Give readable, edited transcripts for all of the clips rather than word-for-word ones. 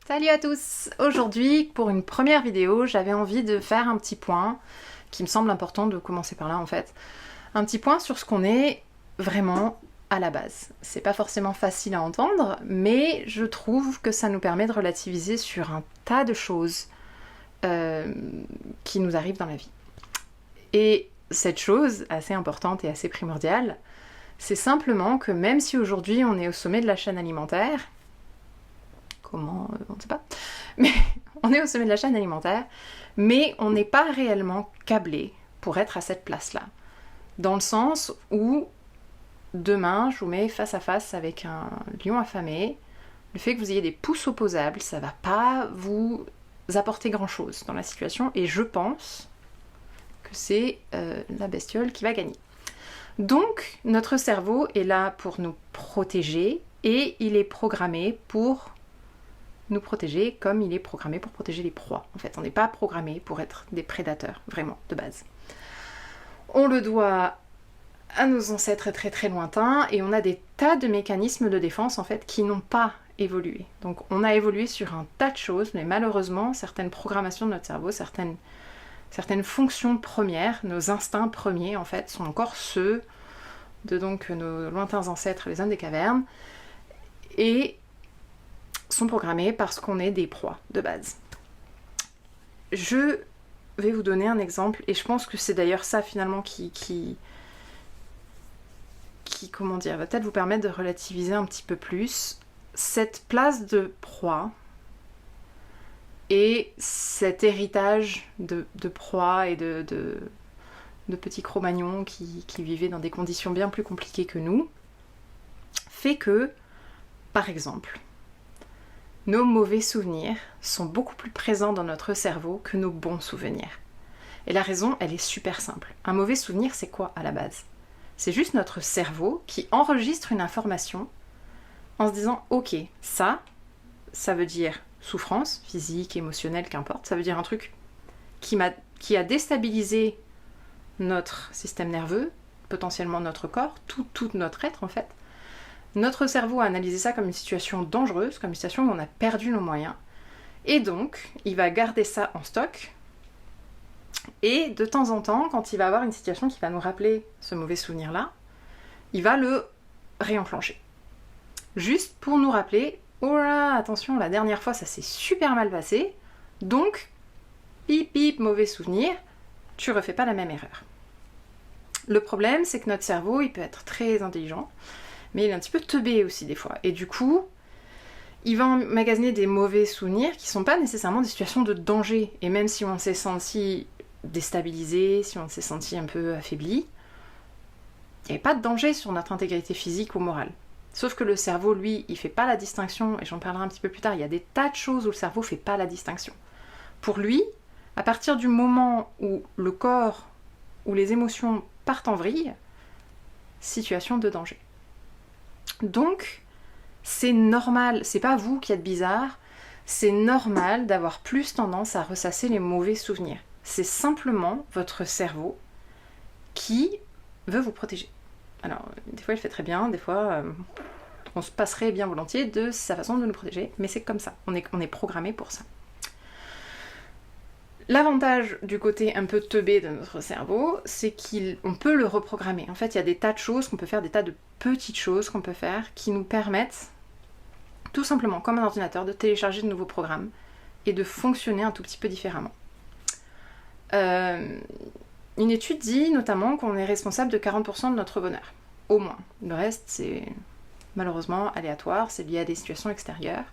Salut à tous! Aujourd'hui, pour une première vidéo, j'avais envie de faire un petit point, qui me semble important de commencer par là en fait, un petit point sur ce qu'on est vraiment à la base. C'est pas forcément facile à entendre, mais je trouve que ça nous permet de relativiser sur un tas de choses qui nous arrivent dans la vie. Et cette chose, assez importante et assez primordiale, c'est simplement que même si aujourd'hui on est au sommet de la chaîne alimentaire, comment, on ne sait pas, mais on est au sommet de la chaîne alimentaire, mais on n'est pas réellement câblé pour être à cette place-là. Dans le sens où, demain, je vous mets face à face avec un lion affamé, le fait que vous ayez des pouces opposables, ça va pas vous apporter grand-chose dans la situation, et je pense que c'est la bestiole qui va gagner. Donc, notre cerveau est là pour nous protéger, et il est programmé pour nous protéger comme il est programmé pour protéger les proies. En fait, on n'est pas programmé pour être des prédateurs, vraiment, de base. On le doit à nos ancêtres très très lointains, et on a des tas de mécanismes de défense, en fait, qui n'ont pas évolué. Donc, on a évolué sur un tas de choses, mais malheureusement, certaines programmations de notre cerveau, certaines fonctions premières, nos instincts premiers, en fait, sont encore ceux de donc nos lointains ancêtres, les hommes des cavernes, et sont programmés parce qu'on est des proies de base. Je vais vous donner un exemple, et je pense que c'est d'ailleurs ça finalement qui comment dire, va peut-être vous permettre de relativiser un petit peu plus cette place de proie et cet héritage de proie et de petits Cro-Magnons qui vivaient dans des conditions bien plus compliquées que nous, fait que, par exemple, nos mauvais souvenirs sont beaucoup plus présents dans notre cerveau que nos bons souvenirs. Et la raison, elle est super simple. Un mauvais souvenir, c'est quoi à la base ? C'est juste notre cerveau qui enregistre une information en se disant « Ok, ça veut dire souffrance, physique, émotionnelle, qu'importe. Ça veut dire un truc qui a déstabilisé notre système nerveux, potentiellement notre corps, tout notre être en fait. Notre cerveau a analysé ça comme une situation dangereuse, comme une situation où on a perdu nos moyens. Et donc, il va garder ça en stock. Et de temps en temps, quand il va avoir une situation qui va nous rappeler ce mauvais souvenir-là, il va le réenclencher. Juste pour nous rappeler, oh là, attention, la dernière fois, ça s'est super mal passé. Donc, pip, pip, mauvais souvenir, tu refais pas la même erreur. Le problème, c'est que notre cerveau, il peut être très intelligent, mais il est un petit peu teubé aussi des fois. Et du coup, il va emmagasiner des mauvais souvenirs qui sont pas nécessairement des situations de danger. Et même si on s'est senti déstabilisé, si on s'est senti un peu affaibli, il n'y avait pas de danger sur notre intégrité physique ou morale. Sauf que le cerveau, lui, il fait pas la distinction, et j'en parlerai un petit peu plus tard, il y a des tas de choses où le cerveau fait pas la distinction. Pour lui, à partir du moment où le corps ou les émotions partent en vrille, situation de danger. Donc, c'est normal, c'est pas vous qui êtes bizarre, c'est normal d'avoir plus tendance à ressasser les mauvais souvenirs. C'est simplement votre cerveau qui veut vous protéger. Alors, des fois il fait très bien, des fois on se passerait bien volontiers de sa façon de nous protéger, mais c'est comme ça, on est programmé pour ça. L'avantage du côté un peu teubé de notre cerveau, c'est qu'on peut le reprogrammer. En fait, il y a des tas de choses qu'on peut faire, des tas de petites choses qu'on peut faire qui nous permettent, tout simplement, comme un ordinateur, de télécharger de nouveaux programmes et de fonctionner un tout petit peu différemment. Une étude dit notamment qu'on est responsable de 40% de notre bonheur, au moins. Le reste, c'est malheureusement aléatoire, c'est lié à des situations extérieures.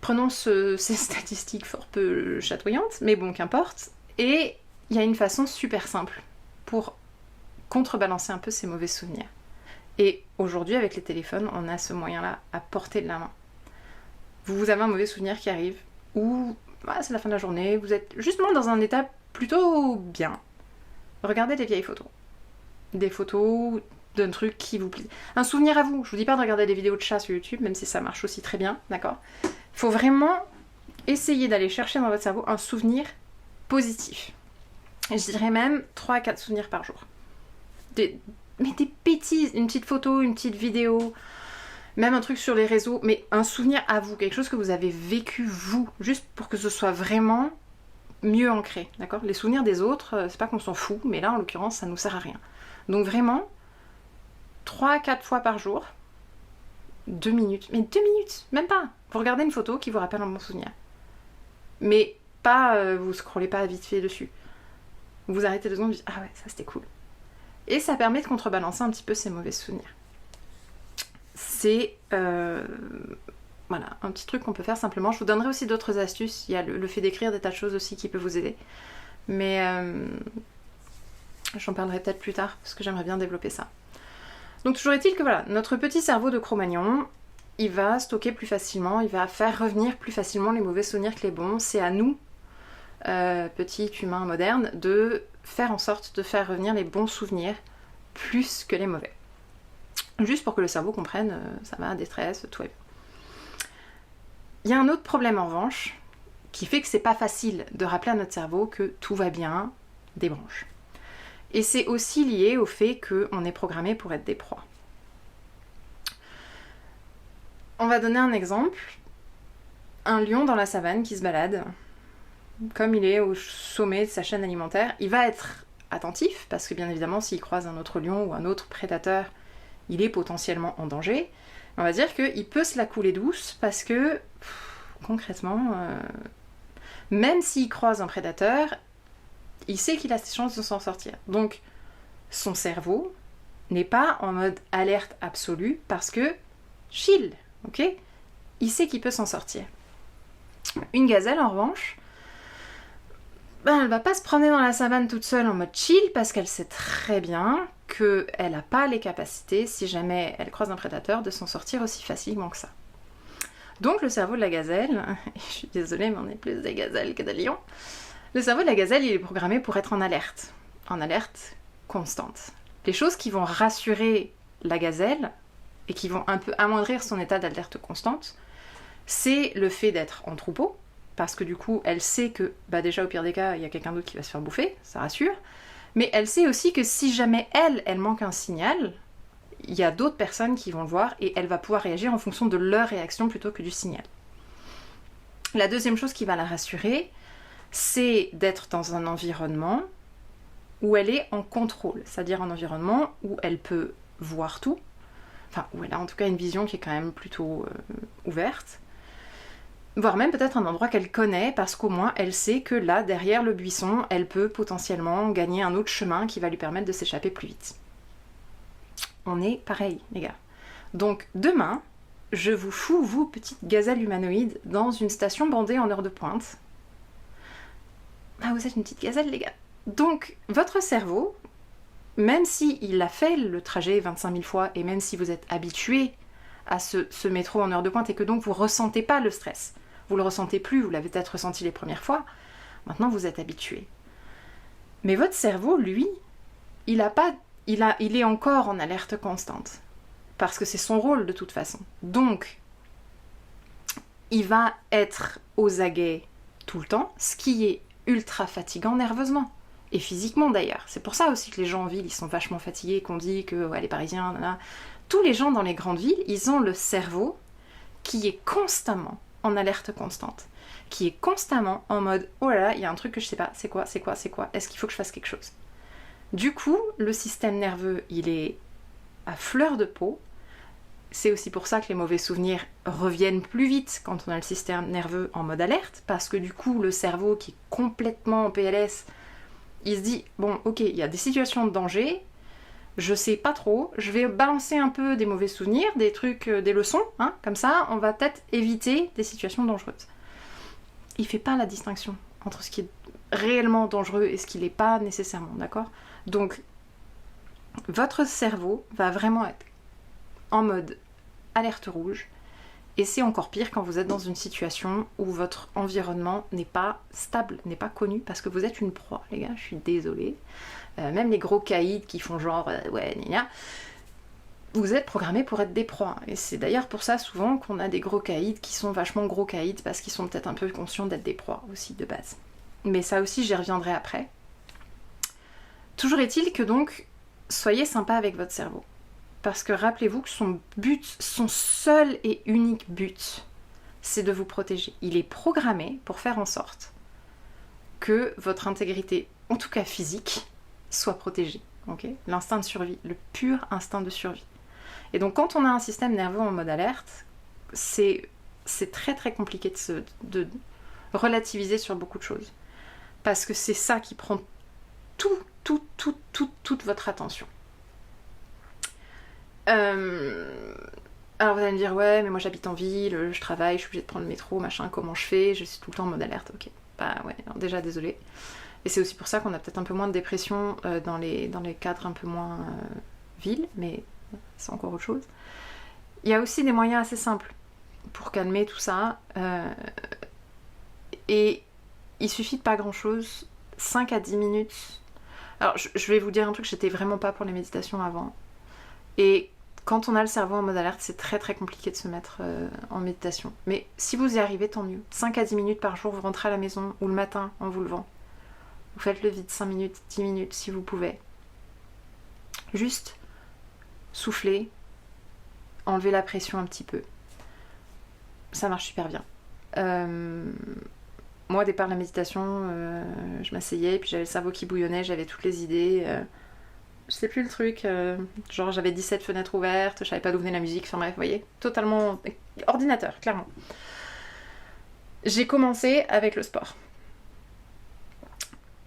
Prenons ces statistiques fort peu chatoyantes, mais bon, qu'importe. Et il y a une façon super simple pour contrebalancer un peu ces mauvais souvenirs. Et aujourd'hui, avec les téléphones, on a ce moyen-là à portée de la main. Vous avez un mauvais souvenir qui arrive, ou c'est la fin de la journée, vous êtes justement dans un état plutôt bien. Regardez des vieilles photos. Des photos d'un truc qui vous plaît. Un souvenir à vous. Je vous dis pas de regarder des vidéos de chats sur YouTube, même si ça marche aussi très bien, d'accord ? Il faut vraiment essayer d'aller chercher dans votre cerveau un souvenir positif. Et je dirais même 3 à 4 souvenirs par jour. Mais des bêtises, une petite photo, une petite vidéo, Même un truc sur les réseaux, mais un souvenir à vous, quelque chose que vous avez vécu vous, juste pour que ce soit vraiment mieux ancré, d'accord? Les souvenirs des autres, c'est pas qu'on s'en fout, mais là en l'occurrence ça nous sert à rien. Donc vraiment, 3-4 fois par jour, 2 minutes, mais 2 minutes, même pas. Vous regardez une photo qui vous rappelle un bon souvenir. Mais pas, vous scrollez pas vite fait dessus. Vous arrêtez 2 secondes, vous dites ah ouais, ça c'était cool. Et ça permet de contrebalancer un petit peu ces mauvais souvenirs. C'est voilà, un petit truc qu'on peut faire simplement. Je vous donnerai aussi d'autres astuces. Il y a le fait d'écrire des tas de choses aussi qui peut vous aider. Mais j'en parlerai peut-être plus tard parce que j'aimerais bien développer ça. Donc toujours est-il que voilà, notre petit cerveau de Cro-Magnon, il va stocker plus facilement, il va faire revenir plus facilement les mauvais souvenirs que les bons. C'est à nous, petits humains modernes, de faire en sorte de faire revenir les bons souvenirs plus que les mauvais. Juste pour que le cerveau comprenne, ça va, détresse, tout est bien. Il y a un autre problème en revanche, qui fait que c'est pas facile de rappeler à notre cerveau que tout va bien, débranche. Et c'est aussi lié au fait qu'on est programmé pour être des proies. On va donner un exemple. Un lion dans la savane qui se balade, comme il est au sommet de sa chaîne alimentaire, il va être attentif, parce que bien évidemment, s'il croise un autre lion ou un autre prédateur, il est potentiellement en danger. On va dire qu'il peut se la couler douce, parce que, concrètement, même s'il croise un prédateur, il sait qu'il a ses chances de s'en sortir. Donc, son cerveau n'est pas en mode alerte absolue, parce que, chill, ok ? Il sait qu'il peut s'en sortir. Une gazelle, en revanche, elle va pas se promener dans la savane toute seule en mode chill parce qu'elle sait très bien qu'elle n'a pas les capacités, si jamais elle croise un prédateur, de s'en sortir aussi facilement que ça. Donc le cerveau de la gazelle, et je suis désolée mais on est plus des gazelles que des lions, le cerveau de la gazelle il est programmé pour être en alerte constante. Les choses qui vont rassurer la gazelle et qui vont un peu amoindrir son état d'alerte constante, c'est le fait d'être en troupeau, parce que du coup, elle sait que, déjà au pire des cas, il y a quelqu'un d'autre qui va se faire bouffer, ça rassure, mais elle sait aussi que si jamais elle manque un signal, il y a d'autres personnes qui vont le voir et elle va pouvoir réagir en fonction de leur réaction plutôt que du signal. La deuxième chose qui va la rassurer, c'est d'être dans un environnement où elle est en contrôle, c'est-à-dire un environnement où elle peut voir tout, enfin où elle a en tout cas une vision qui est quand même plutôt ouverte, voire même peut-être un endroit qu'elle connaît parce qu'au moins elle sait que là, derrière le buisson, elle peut potentiellement gagner un autre chemin qui va lui permettre de s'échapper plus vite. On est pareil, les gars. Donc demain, je vous fous, vous, petite gazelle humanoïde, dans une station bandée en heure de pointe. Ah, vous êtes une petite gazelle, les gars. Donc, votre cerveau, même s'il a fait le trajet 25 000 fois et même si vous êtes habitué à ce métro en heure de pointe et que donc vous ne ressentez pas le stress, vous le ressentez plus, vous l'avez peut-être ressenti les premières fois, maintenant vous êtes habitué. Mais votre cerveau, lui, il est encore en alerte constante. Parce que c'est son rôle de toute façon. Donc, il va être aux aguets tout le temps, ce qui est ultra fatigant nerveusement. Et physiquement d'ailleurs. C'est pour ça aussi que les gens en ville, ils sont vachement fatigués, qu'on dit que les Parisiens, là. Tous les gens dans les grandes villes, ils ont le cerveau qui est constamment en alerte constante. Qui est constamment en mode « Oh là là, il y a un truc que je sais pas, c'est quoi, est-ce qu'il faut que je fasse quelque chose ?» Du coup, le système nerveux, il est à fleur de peau. C'est aussi pour ça que les mauvais souvenirs reviennent plus vite quand on a le système nerveux en mode alerte, parce que du coup, le cerveau qui est complètement en PLS, il se dit « Bon, ok, il y a des situations de danger, je sais pas trop, je vais balancer un peu des mauvais souvenirs, des trucs, des leçons, hein, comme ça, on va peut-être éviter des situations dangereuses. » Il fait pas la distinction entre ce qui est réellement dangereux et ce qui l'est pas nécessairement, d'accord ? Donc, votre cerveau va vraiment être en mode alerte rouge, et c'est encore pire quand vous êtes dans une situation où votre environnement n'est pas stable, n'est pas connu, parce que vous êtes une proie, les gars, je suis désolée. Même les gros caïds qui font genre ouais, gna, vous êtes programmés pour être des proies. Et c'est d'ailleurs pour ça souvent qu'on a des gros caïds qui sont vachement gros caïds, parce qu'ils sont peut-être un peu conscients d'être des proies aussi de base. Mais ça aussi, j'y reviendrai après. Toujours est-il que donc, soyez sympa avec votre cerveau. parce que rappelez-vous que son but, son seul et unique but, c'est de vous protéger. Il est programmé pour faire en sorte que votre intégrité, en tout cas physique, soit protégée. Okay, l'instinct de survie, le pur instinct de survie. Et donc quand on a un système nerveux en mode alerte, c'est très très compliqué de relativiser sur beaucoup de choses. Parce que c'est ça qui prend toute votre attention. Alors vous allez me dire, ouais, mais moi j'habite en ville, je travaille, je suis obligée de prendre le métro, machin, comment je fais? Je suis tout le temps en mode alerte, ok. Bah ouais, alors déjà désolée. Et c'est aussi pour ça qu'on a peut-être un peu moins de dépression dans les cadres un peu moins villes, mais c'est encore autre chose. Il y a aussi des moyens assez simples pour calmer tout ça. Et il suffit de pas grand-chose, 5 à 10 minutes. Alors je vais vous dire un truc, j'étais vraiment pas pour les méditations avant. Et quand on a le cerveau en mode alerte, c'est très très compliqué de se mettre en méditation. Mais si vous y arrivez, tant mieux. 5 à 10 minutes par jour, vous rentrez à la maison ou le matin en vous levant. Vous faites le vide 5 minutes, 10 minutes si vous pouvez. Juste souffler, enlever la pression un petit peu. Ça marche super bien. Moi, au départ de la méditation, je m'asseyais, puis j'avais le cerveau qui bouillonnait, j'avais toutes les idées. Je sais plus le truc, genre j'avais 17 fenêtres ouvertes, je savais pas d'où venait la musique, enfin bref, vous voyez, totalement ordinateur, clairement. J'ai commencé avec le sport.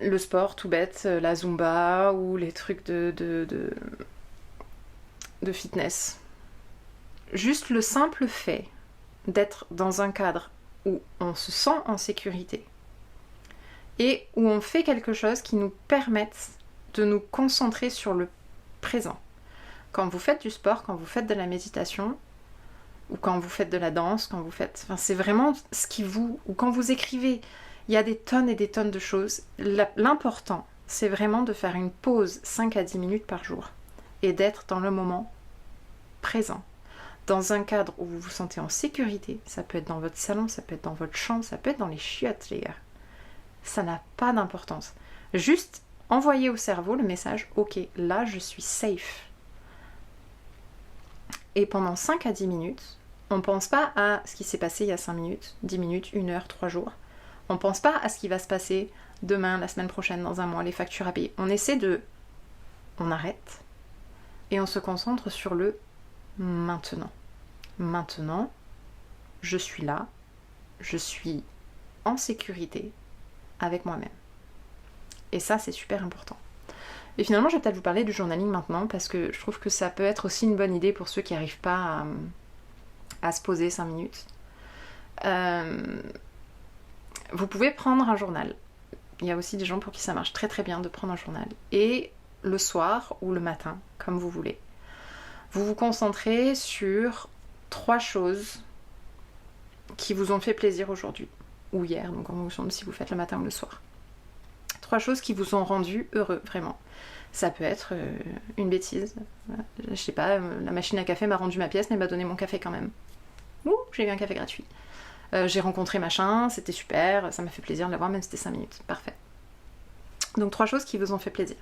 Le sport, tout bête, la Zumba ou les trucs de fitness. Juste le simple fait d'être dans un cadre où on se sent en sécurité et où on fait quelque chose qui nous permette de nous concentrer sur le présent. Quand vous faites du sport, quand vous faites de la méditation, ou quand vous faites de la danse, quand vous faites... Enfin, c'est vraiment ce qui vous... Ou quand vous écrivez, il y a des tonnes et des tonnes de choses. L'important, c'est vraiment de faire une pause 5 à 10 minutes par jour et d'être dans le moment présent. Dans un cadre où vous vous sentez en sécurité, ça peut être dans votre salon, ça peut être dans votre chambre, ça peut être dans les chiottes, les gars. Ça n'a pas d'importance. Juste envoyer au cerveau le message, ok, là je suis safe. Et pendant 5 à 10 minutes, on ne pense pas à ce qui s'est passé il y a 5 minutes, 10 minutes, 1 heure, 3 jours. On ne pense pas à ce qui va se passer demain, la semaine prochaine, dans un mois, les factures à payer. On arrête et on se concentre sur le maintenant. Maintenant, je suis là, je suis en sécurité avec moi-même. Et ça, c'est super important. Et finalement, je vais peut-être vous parler du journaling maintenant, parce que je trouve que ça peut être aussi une bonne idée pour ceux qui n'arrivent pas à se poser 5 minutes. Vous pouvez prendre un journal. Il y a aussi des gens pour qui ça marche très très bien de prendre un journal. Et le soir ou le matin, comme vous voulez, vous vous concentrez sur 3 choses qui vous ont fait plaisir aujourd'hui ou hier, donc en fonction de si vous faites le matin ou le soir. 3 choses qui vous ont rendu heureux, vraiment. Ça peut être une bêtise. Je sais pas, la machine à café m'a rendu ma pièce mais m'a donné mon café quand même. Ouh, j'ai eu un café gratuit. J'ai rencontré machin, c'était super, ça m'a fait plaisir de l'avoir, même si c'était 5 minutes. Parfait. Donc 3 choses qui vous ont fait plaisir.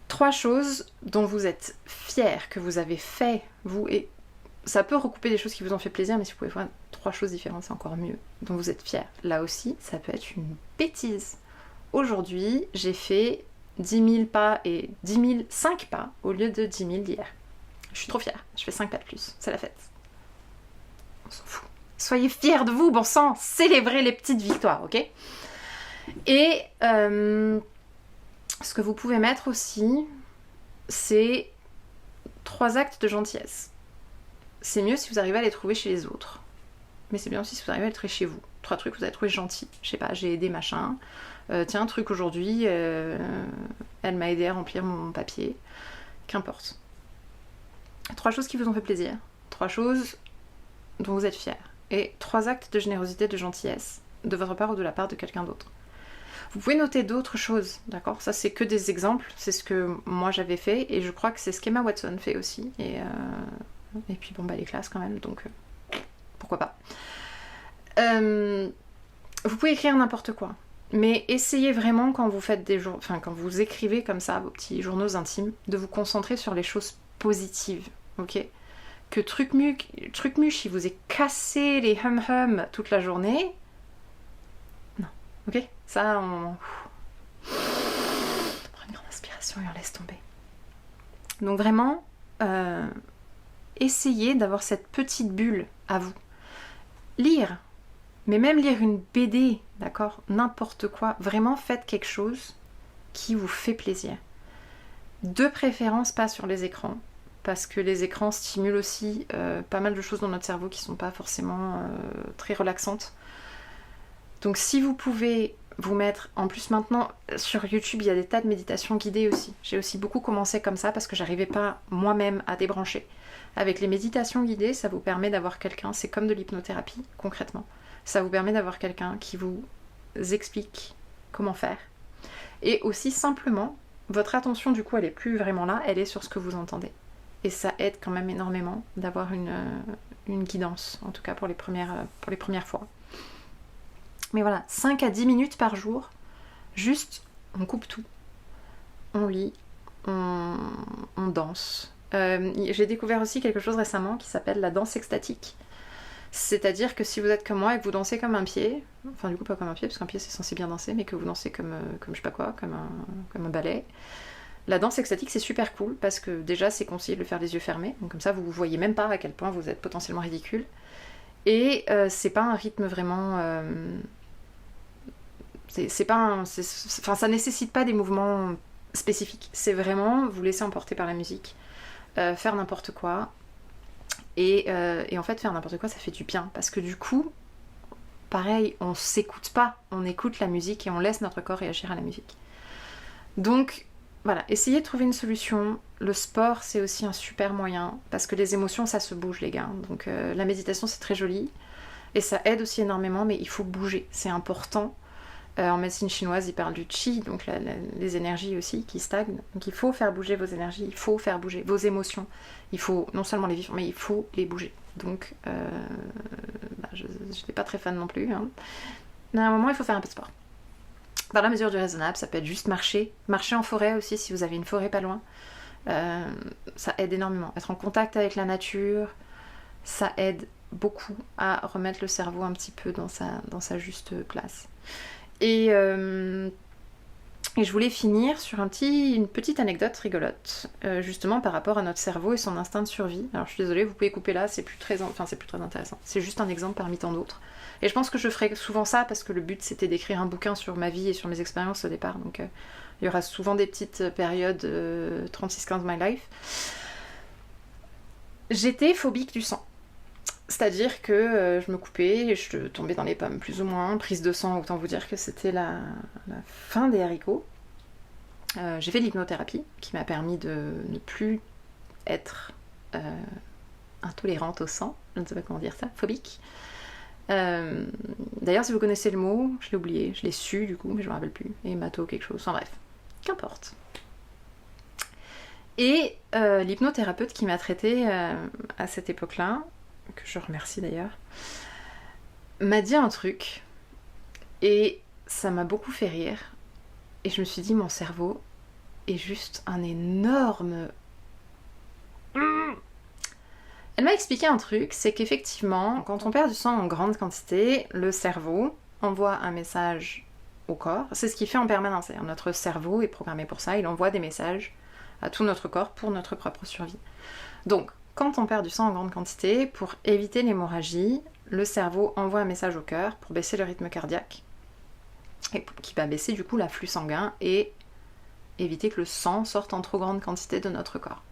3 choses dont vous êtes fiers, que vous avez fait, vous, et ça peut recouper des choses qui vous ont fait plaisir, mais si vous pouvez faire 3 choses différentes, c'est encore mieux. Dont vous êtes fiers. Là aussi, ça peut être une bêtise. Aujourd'hui, j'ai fait 10 000 pas et 5 pas au lieu de 10 000 d'hier. Je suis trop fière, je fais 5 pas de plus, c'est la fête. On s'en fout. Soyez fiers de vous, bon sang, célébrez les petites victoires, ok? Et ce que vous pouvez mettre aussi, c'est 3 actes de gentillesse. C'est mieux si vous arrivez à les trouver chez les autres. Mais c'est bien aussi si vous arrivez à les trouver chez vous. 3 trucs que vous avez trouvé gentils. Je sais pas, j'ai aidé machin. Tiens, un truc aujourd'hui, elle m'a aidé à remplir mon papier. Qu'importe. 3 choses qui vous ont fait plaisir. 3 choses dont vous êtes fiers. Et 3 actes de générosité, de gentillesse, de votre part ou de la part de quelqu'un d'autre. Vous pouvez noter d'autres choses, d'accord? Ça, c'est que des exemples. C'est ce que moi j'avais fait. Et je crois que c'est ce qu'Emma Watson fait aussi. Et puis bon, bah les classes quand même, donc pourquoi pas. Vous pouvez écrire n'importe quoi. Mais essayez vraiment quand vous faites quand vous écrivez comme ça vos petits journaux intimes, de vous concentrer sur les choses positives, ok? Que Trucmuche, il vous ait cassé les hum toute la journée. Non, ok? Ça, on prend une grande inspiration et on laisse tomber. Donc vraiment, essayez d'avoir cette petite bulle à vous. Lire, mais même lire une BD, d'accord? N'importe quoi. Vraiment, faites quelque chose qui vous fait plaisir. De préférence, pas sur les écrans, parce que les écrans stimulent aussi pas mal de choses dans notre cerveau qui sont pas forcément très relaxantes. Donc si vous pouvez vous mettre, en plus maintenant sur YouTube il y a des tas de méditations guidées aussi. J'ai aussi beaucoup commencé comme ça parce que j'arrivais pas moi-même à débrancher. Avec les méditations guidées, ça vous permet d'avoir quelqu'un, c'est comme de l'hypnothérapie concrètement. Ça vous permet d'avoir quelqu'un qui vous explique comment faire. Et aussi simplement, votre attention du coup elle est plus vraiment là, elle est sur ce que vous entendez. Et ça aide quand même énormément d'avoir une guidance, en tout cas pour les premières fois. Mais voilà, 5 à 10 minutes par jour, juste on coupe tout. On lit, on danse. J'ai découvert aussi quelque chose récemment qui s'appelle la danse extatique. C'est-à-dire que si vous êtes comme moi et que vous dansez comme un pied, enfin du coup pas comme un pied, parce qu'un pied c'est censé bien danser, mais que vous dansez comme je sais pas quoi, comme un ballet, la danse extatique c'est super cool parce que déjà c'est conseillé de le faire les yeux fermés, donc comme ça vous voyez même pas à quel point vous êtes potentiellement ridicule. Et c'est pas un rythme vraiment... ça nécessite pas des mouvements spécifiques. C'est vraiment vous laisser emporter par la musique, faire n'importe quoi. Et en fait, faire n'importe quoi, ça fait du bien. Parce que du coup, pareil, on s'écoute pas. On écoute la musique et on laisse notre corps réagir à la musique. Donc, voilà, essayez de trouver une solution. Le sport, c'est aussi un super moyen. Parce que les émotions, ça se bouge, les gars. Donc, la méditation, c'est très joli. Et ça aide aussi énormément, mais il faut bouger. C'est important. En médecine chinoise, ils parlent du qi, donc les énergies aussi qui stagnent. Donc il faut faire bouger vos énergies, il faut faire bouger vos émotions. Il faut non seulement les vivre, mais il faut les bouger. Donc, je n'étais pas très fan non plus. Hein. Mais à un moment, il faut faire un peu de sport. Dans la mesure du raisonnable, ça peut être juste marcher. Marcher en forêt aussi, si vous avez une forêt pas loin. Ça aide énormément. Être en contact avec la nature, ça aide beaucoup à remettre le cerveau un petit peu dans sa juste place. Et je voulais finir sur une petite anecdote rigolote, justement par rapport à notre cerveau et son instinct de survie. Alors je suis désolée, vous pouvez couper là, c'est plus très intéressant. C'est juste un exemple parmi tant d'autres. Et je pense que je ferai souvent ça parce que le but c'était d'écrire un bouquin sur ma vie et sur mes expériences au départ. Donc il y aura souvent des petites périodes 36-15 my life. J'étais phobique du sang. C'est-à-dire que je me coupais et je tombais dans les pommes, plus ou moins. Prise de sang, autant vous dire que c'était la fin des haricots. J'ai fait de l'hypnothérapie qui m'a permis de ne plus être intolérante au sang. Je ne sais pas comment dire ça, phobique. D'ailleurs, si vous connaissez le mot, je l'ai oublié, je l'ai su du coup, mais je ne me rappelle plus. Hémato, quelque chose, enfin bref, qu'importe. Et l'hypnothérapeute qui m'a traitée à cette époque-là, que je remercie d'ailleurs, m'a dit un truc et ça m'a beaucoup fait rire et je me suis dit mon cerveau est juste un énorme... Elle m'a expliqué un truc, c'est qu'effectivement quand on perd du sang en grande quantité, le cerveau envoie un message au corps, c'est ce qu'il fait en permanence, notre cerveau est programmé pour ça, il envoie des messages à tout notre corps pour notre propre survie. Donc quand on perd du sang en grande quantité, pour éviter l'hémorragie, le cerveau envoie un message au cœur pour baisser le rythme cardiaque, et qui va baisser du coup l'afflux sanguin et éviter que le sang sorte en trop grande quantité de notre corps.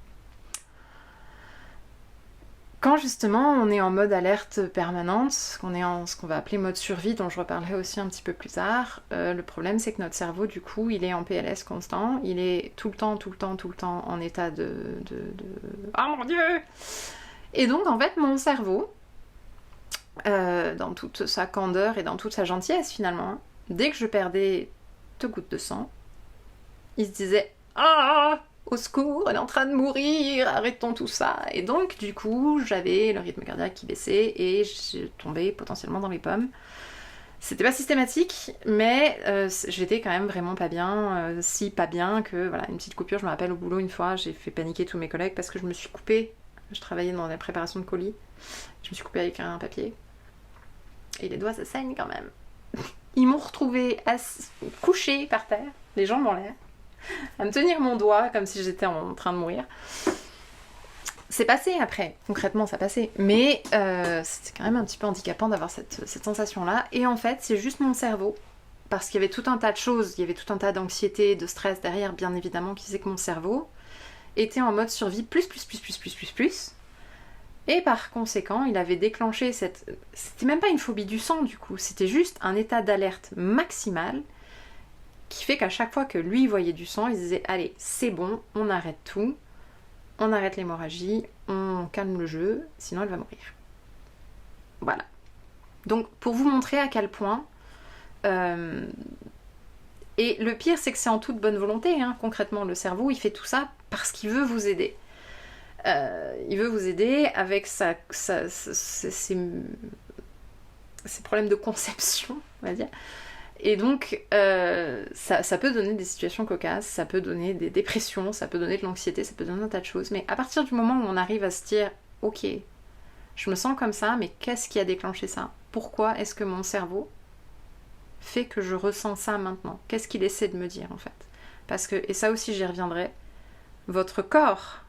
Quand justement on est en mode alerte permanente, qu'on est en ce qu'on va appeler mode survie, dont je reparlerai aussi un petit peu plus tard, le problème c'est que notre cerveau du coup il est en PLS constant, il est tout le temps en état de... Oh mon Dieu! Et donc en fait mon cerveau, dans toute sa candeur et dans toute sa gentillesse finalement, dès que je perdais 2 gouttes de sang, il se disait « Ah !» Au secours, elle est en train de mourir, arrêtons tout ça. Et donc, du coup, j'avais le rythme cardiaque qui baissait et je tombais potentiellement dans les pommes. C'était pas systématique, mais j'étais quand même vraiment pas bien, si pas bien que, voilà, une petite coupure. Je me rappelle au boulot une fois, j'ai fait paniquer tous mes collègues parce que je me suis coupée. Je travaillais dans la préparation de colis. Je me suis coupée avec un papier. Et les doigts, ça saigne quand même. Ils m'ont retrouvée couchée par terre, les jambes en l'air, à me tenir mon doigt comme si j'étais en train de mourir. C'est passé après, concrètement ça passait, mais c'était quand même un petit peu handicapant d'avoir cette sensation-là. Et en fait, c'est juste mon cerveau, parce qu'il y avait tout un tas de choses, il y avait tout un tas d'anxiété, de stress derrière, bien évidemment, qui faisait que mon cerveau était en mode survie plus. Et par conséquent, il avait déclenché cette... C'était même pas une phobie du sang du coup, c'était juste un état d'alerte maximal qui fait qu'à chaque fois que lui voyait du sang, il se disait « Allez, c'est bon, on arrête tout. On arrête l'hémorragie, on calme le jeu, sinon elle va mourir. » Voilà. Donc pour vous montrer à quel point... Et le pire, c'est que c'est en toute bonne volonté, hein. Concrètement, le cerveau, il fait tout ça parce qu'il veut vous aider. Il veut vous aider avec ses problèmes de conception, on va dire. Et donc, ça peut donner des situations cocasses, ça peut donner des dépressions, ça peut donner de l'anxiété, ça peut donner un tas de choses. Mais à partir du moment où on arrive à se dire « Ok, je me sens comme ça, mais qu'est-ce qui a déclenché ça? Pourquoi est-ce que mon cerveau fait que je ressens ça maintenant? Qu'est-ce qu'il essaie de me dire, en fait ?» Parce que, et ça aussi j'y reviendrai, votre corps,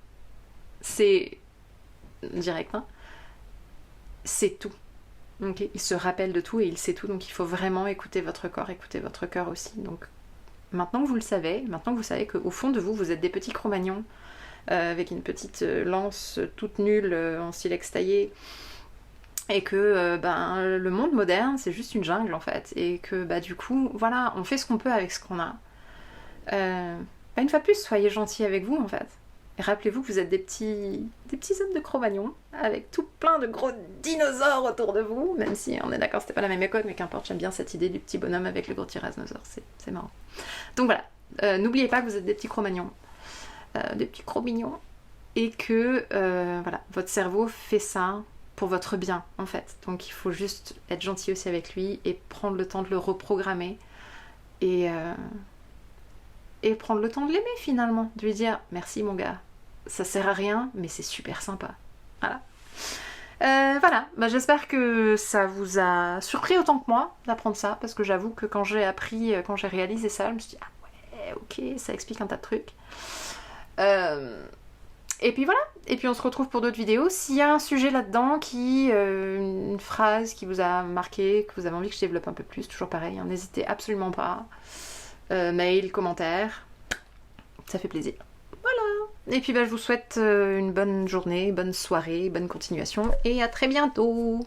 c'est direct, hein, c'est tout. Okay. Il se rappelle de tout et il sait tout, donc il faut vraiment écouter votre corps, écouter votre cœur aussi. Donc maintenant que vous le savez, maintenant que vous savez qu'au fond de vous, vous êtes des petits Cro-Magnons avec une petite lance toute nulle en silex taillé, et que le monde moderne, c'est juste une jungle en fait, et que du coup, voilà, on fait ce qu'on peut avec ce qu'on a. Une fois de plus, soyez gentils avec vous en fait. Et rappelez-vous que vous êtes des petits hommes de Cro-Magnons, avec tout plein de gros dinosaures autour de vous, même si on est d'accord, c'était pas la même époque, mais qu'importe, j'aime bien cette idée du petit bonhomme avec le gros tyrannosaure, c'est marrant. Donc voilà, n'oubliez pas que vous êtes des petits Cro-Magnons, des petits Cro-Mignons, et que voilà, votre cerveau fait ça pour votre bien, en fait. Donc il faut juste être gentil aussi avec lui, et prendre le temps de le reprogrammer, et prendre le temps de l'aimer finalement, de lui dire « Merci mon gars, ça sert à rien, mais c'est super sympa. » Voilà. Voilà, j'espère que ça vous a surpris autant que moi d'apprendre ça, parce que j'avoue que quand j'ai réalisé ça, je me suis dit « Ah ouais, ok, ça explique un tas de trucs. » Et puis voilà, et puis on se retrouve pour d'autres vidéos. S'il y a un sujet là-dedans, une phrase qui vous a marqué, que vous avez envie que je développe un peu plus, toujours pareil, hein, n'hésitez absolument pas. Mail, commentaire, ça fait plaisir. Voilà. Et puis je vous souhaite une bonne journée, bonne soirée, bonne continuation, et à très bientôt.